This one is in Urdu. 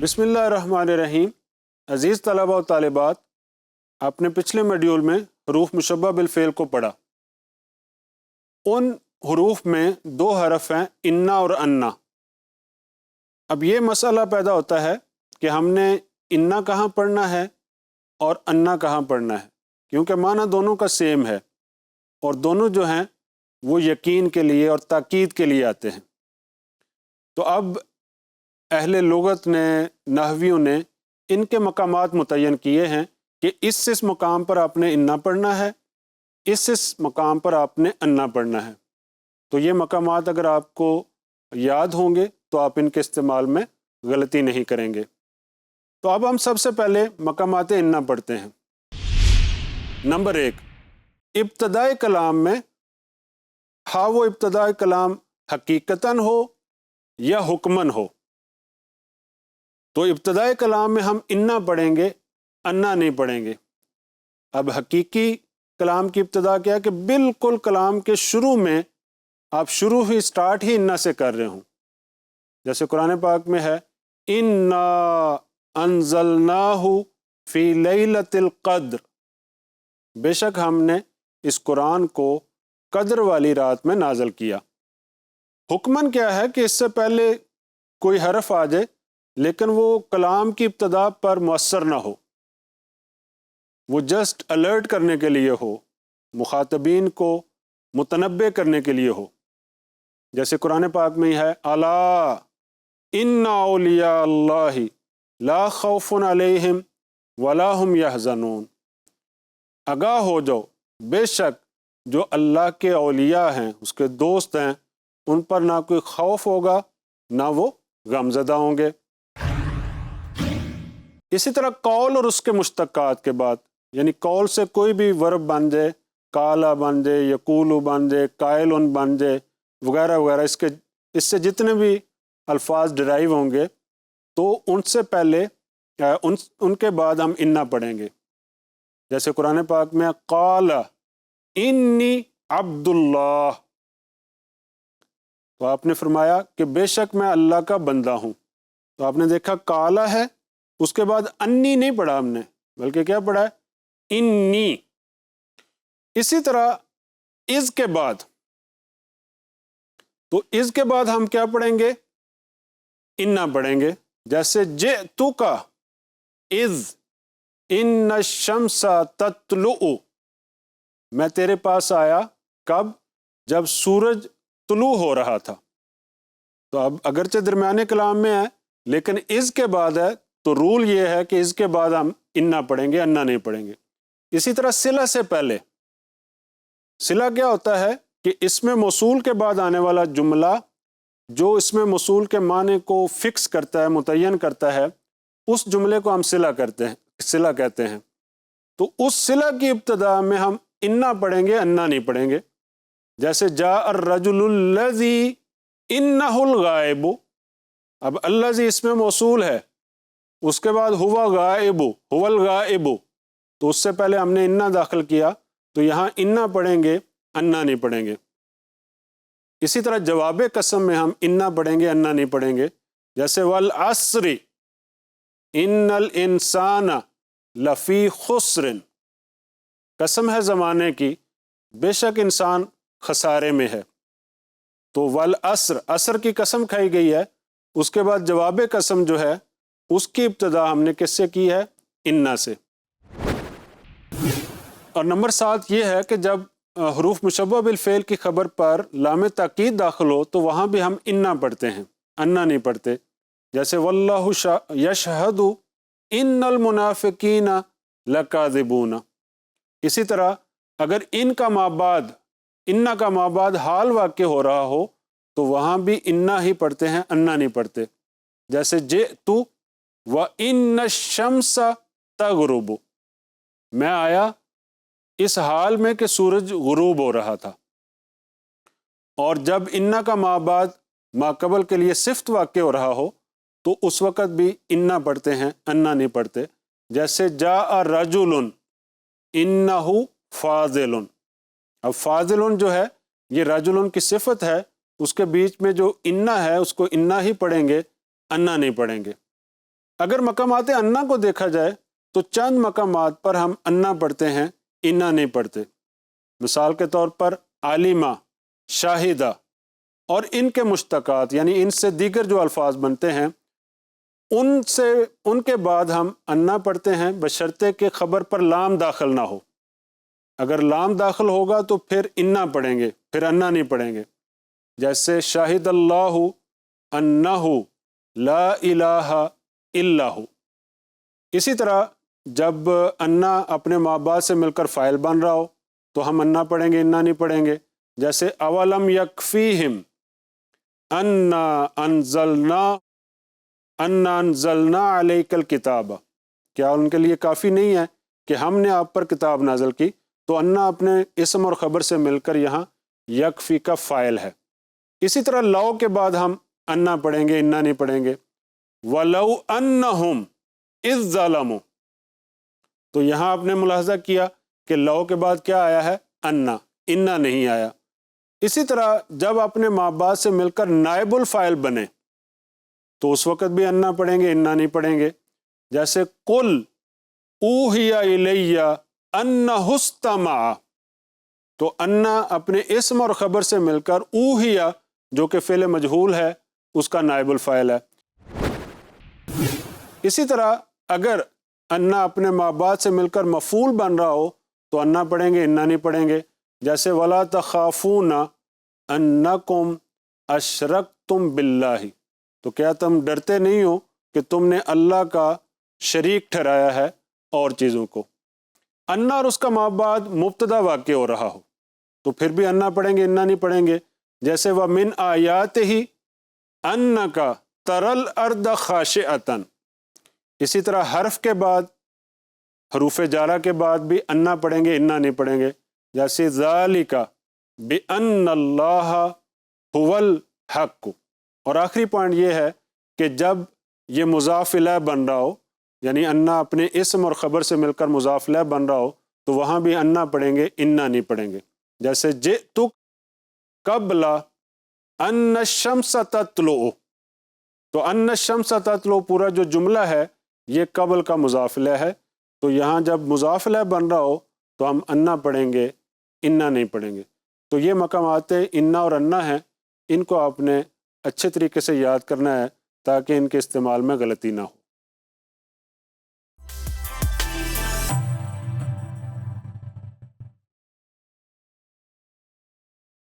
بسم اللہ الرحمن الرحیم۔ عزیز طلبہ و طالبات، آپ نے پچھلے موڈیول میں حروف مشبہ بالفعل کو پڑھا۔ ان حروف میں دو حرف ہیں انا اور انا۔ اب یہ مسئلہ پیدا ہوتا ہے کہ ہم نے انا کہاں پڑھنا ہے اور انا کہاں پڑھنا ہے، کیونکہ معنی دونوں کا سیم ہے اور دونوں جو ہیں وہ یقین کے لیے اور تاکید کے لیے آتے ہیں۔ تو اب اہل لغت نے، نحویوں نے ان کے مقامات متعین کیے ہیں کہ اس مقام پر آپ نے انا پڑھنا ہے، اس مقام پر آپ نے انا پڑھنا ہے۔ تو یہ مقامات اگر آپ کو یاد ہوں گے تو آپ ان کے استعمال میں غلطی نہیں کریں گے۔ تو اب ہم سب سے پہلے مقامات انا پڑھتے ہیں۔ نمبر 1، ابتدائی کلام میں ہاں وہ ابتدائی کلام حقیقتاً ہو یا حکماً ہو۔ تو ابتدائی کلام میں ہم انا پڑھیں گے، انا نہیں پڑھیں گے۔ اب حقیقی کلام کی ابتدا کیا ہے کہ بالکل کلام کے شروع میں آپ سٹارٹ ہی انا سے کر رہے ہوں، جیسے قرآن پاک میں ہے انا انزلناہ فی لیلۃ القدر، بے شک ہم نے اس قرآن کو قدر والی رات میں نازل کیا۔ حکماً کیا ہے کہ اس سے پہلے کوئی حرف آ جائے لیکن وہ کلام کی ابتدا پر مؤثر نہ ہو، وہ جسٹ الرٹ کرنے کے لیے ہو، مخاطبین کو متنبع کرنے کے لیے ہو، جیسے قرآن پاک میں ہے الا ان اولیاء اللہ لا خوف علیہم ولا هم یحزنون، آگاہ ہو جاؤ، بے شک جو اللہ کے اولیاء ہیں، اس کے دوست ہیں، ان پر نہ کوئی خوف ہوگا نہ وہ غمزدہ ہوں گے۔ اسی طرح قول اور اس کے مشتقات کے بعد، یعنی قول سے کوئی بھی ورب بن جائے، کالا بن جائے، یقولو بن جائے، قائلن بن جائے، وغیرہ وغیرہ، اس سے جتنے بھی الفاظ ڈرائیو ہوں گے تو ان سے پہلے ان کے بعد ہم انا پڑھیں گے، جیسے قرآن پاک میں قال انی عبد اللہ، تو آپ نے فرمایا کہ بے شک میں اللہ کا بندہ ہوں۔ تو آپ نے دیکھا قالا ہے، اس کے بعد انی نہیں پڑھا ہم نے، بلکہ کیا پڑھا ہے انی۔ اسی طرح از کے بعد، تو از کے بعد ہم کیا پڑھیں گے؟ انا پڑھیں گے، جیسے جئتک اذ ان الشمس تطلع، میں تیرے پاس آیا کب؟ جب سورج طلوع ہو رہا تھا۔ تو اب اگرچہ درمیانے کلام میں ہے لیکن از کے بعد ہے، تو رول یہ ہے کہ اس کے بعد ہم انا پڑھیں گے، انا نہیں پڑھیں گے۔ اسی طرح صلہ سے پہلے، صلہ کیا ہوتا ہے کہ اسم موصول کے بعد آنے والا جملہ جو اسم موصول کے معنی کو فکس کرتا ہے، متعین کرتا ہے، اس جملے کو ہم صلہ کہتے ہیں۔ تو اس صلہ کی ابتدا میں ہم انا پڑھیں گے، انا نہیں پڑھیں گے، جیسے جاء الرجل الذی انہ الغائب، اب الذی اسم موصول ہے، اس کے بعد ہوا غائب، هو الغائب، تو اس سے پہلے ہم نے انا داخل کیا، تو یہاں انا پڑھیں گے، انا نہیں پڑھیں گے۔ اسی طرح جواب قسم میں ہم انا پڑھیں گے، انا نہیں پڑھیں گے، جیسے والعصر ان الانسان لفی خسر، قسم ہے زمانے کی، بے شک انسان خسارے میں ہے۔ تو والعصر، عصر کی قسم کھائی گئی ہے، اس کے بعد جواب قسم جو ہے اس کی ابتدا ہم نے کس سے کی ہے؟ انا سے۔ اور نمبر 7 یہ ہے کہ جب حروف مشبہ بالفعل کی خبر پر لام تاکید داخل ہو تو وہاں بھی ہم انا پڑھتے ہیں، انا نہیں پڑھتے، جیسے واللہ یشہد ان المنافقین لکاذبون۔ اسی طرح اگر انا کا مابعد حال واقع ہو رہا ہو تو وہاں بھی انا ہی پڑھتے ہیں، انا نہیں پڑھتے، جیسے جئت وَإِنَّ الشَّمْسَ تَغْرُبُ، میں آیا اس حال میں کہ سورج غروب ہو رہا تھا۔ اور جب انا کا مابعد ماقبل کے لیے صفت واقع ہو رہا ہو تو اس وقت بھی انا پڑھتے ہیں، انا نہیں پڑھتے، جیسے جاء رجل انہ فاضل، اب فاضل جو ہے یہ رجل کی صفت ہے، اس کے بیچ میں جو انا ہے اس کو انا ہی پڑھیں گے، انا نہیں پڑھیں گے۔ اگر مقامات انا کو دیکھا جائے تو چند مقامات پر ہم انا پڑھتے ہیں، انا نہیں پڑھتے۔ مثال کے طور پر عالمہ، شاہدہ اور ان کے مشتقات، یعنی ان سے دیگر جو الفاظ بنتے ہیں ان کے بعد ہم انا پڑھتے ہیں، بشرطے کہ خبر پر لام داخل نہ ہو۔ اگر لام داخل ہوگا تو پھر انا پڑھیں گے، پھر انا نہیں پڑھیں گے۔ جیسے شاہد اللہ انہ لا الہ الا ہو۔ اسی طرح جب انا اپنے ماں باپ سے مل کر فاعل بن رہا ہو تو ہم انا پڑھیں گے، انا نہیں پڑھیں گے۔ جیسے اولم یکفیہم انا انزلنا علیک الکتاب، کیا ان کے لیے کافی نہیں ہے کہ ہم نے آپ پر کتاب نازل کی؟ تو انا اپنے اسم اور خبر سے مل کر یہاں یکفی کا فاعل ہے۔ اسی طرح لو کے بعد ہم انا پڑھیں گے، انا نہیں پڑھیں گے۔ وَلَوْ أَنَّهُمْ إِذْ ظَلَمُوا، تو یہاں آپ نے ملاحظہ کیا کہ لو کے بعد کیا آیا ہے؟ انا نہیں آیا۔ اسی طرح جب اپنے ماں باپ سے مل کر نائب الفاعل بنے تو اس وقت بھی انا پڑھیں گے، انا نہیں پڑھیں گے۔ جیسے قُلْ أُوحِيَ إِلَيَّ أَنَّهُ اسْتَمَعَ، تو انا اپنے اسم اور خبر سے مل کر اوہیا جو کہ فعل مجہول ہے اس کا نائب الفاعل ہے۔ اسی طرح اگر انا اپنے ماں باپ سے مل کر مفعول بن رہا ہو تو انا پڑھیں گے، انا نہیں پڑھیں گے۔ جیسے وَلَا تَخَافُونَ أَنَّكُمْ أَشْرَكْتُمْ بِاللَّهِ، تو کیا تم ڈرتے نہیں ہو کہ تم نے اللہ کا شریک ٹھہرایا ہے اور چیزوں کو؟ انا اور اس کا ماں بعد مبتدا واقع ہو رہا ہو تو پھر بھی انا پڑھیں گے، انا نہیں پڑھیں گے۔ جیسے وَمِنْ آیَاتِهِ أَنَّكَ تَرَى الْأَرْضَ خَاشِعَةً، اسی طرح حرف کے بعد، حروف جارہ کے بعد بھی انا پڑھیں گے، انا نہیں پڑھیں گے۔ جیسے ذَلِكَ بِأَنَّ اللَّهَ هُوَ الْحَقُّ۔ اور آخری پوائنٹ یہ ہے کہ جب یہ مضاف الیہ بن رہا ہو، یعنی انا اپنے اسم اور خبر سے مل کر مضاف الیہ بن رہا ہو تو وہاں بھی انا پڑھیں گے، انا نہیں پڑھیں گے۔ جیسے جئتک قبل ان الشمس تطلع، تو ان الشمس تطلع پورا جو جملہ ہے یہ قبل کا مضاف الیہ ہے، تو یہاں جب مضاف الیہ بن رہا ہو تو ہم انا پڑھیں گے، انا نہیں پڑھیں گے۔ تو یہ مقامات انا اور انا ہیں، ان کو آپ نے اچھے طریقے سے یاد کرنا ہے تاکہ ان کے استعمال میں غلطی نہ ہو۔